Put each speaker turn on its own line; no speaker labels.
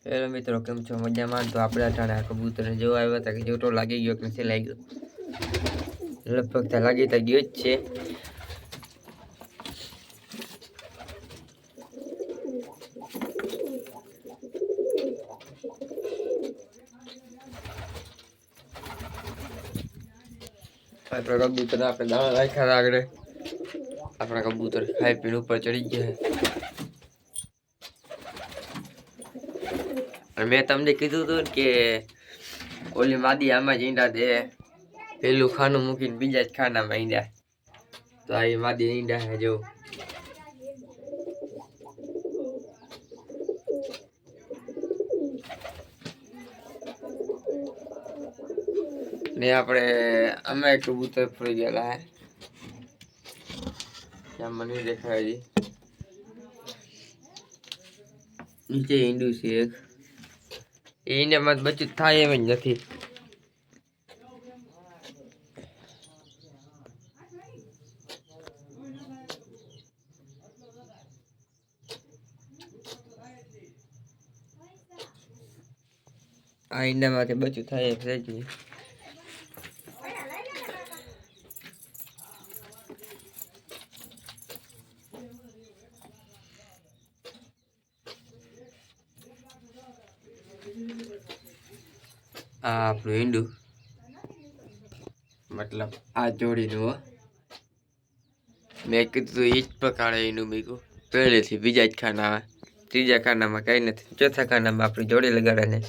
Hello મિત્રો, કેમ છો? મજામાં? તો આપણે અટાણે આ કબૂતરને જોવા આવ્યા હતા કે જોટો લાગી ગયો કે નથી લાગ્યો. લગભગ તો લાગી તો ગયો જ છે. આપણા કબૂતર આપણે દાણા રાખ્યા આગળ. આપણા કબૂતર ખાઈ પીને ઉપર ચડી ગયા. અને મેં તમને કીધું હતું કે ઓલી માદી આમાં જ ઈંડા દે. પેલું ખાનું મૂકીને બીજા જ ખાનામાં ઈંડા. તો આ માદી ઈંડા હે જો. ને આપણે અમે કબૂતર ફરી ગયેલા હે. ત્યાં મને દેખાય છે નીચે ઈંડું છે એક. એ ઈંડામાં બચત થાય એમ જ નથી. આ ઈંડામાંથી બચત થાય એમ છે જ નહીં. આ આપણું ઈંડું, મતલબ આ જોડીનું. મેં કીધું એ જ પ્રકારે ઈંડું મૂક્યું પહેલેથી. બીજા જ ખાના, ત્રીજા ખાનામાં કંઈ નથી. ચોથા ખાનામાં આપણી જોડી લગાડે ને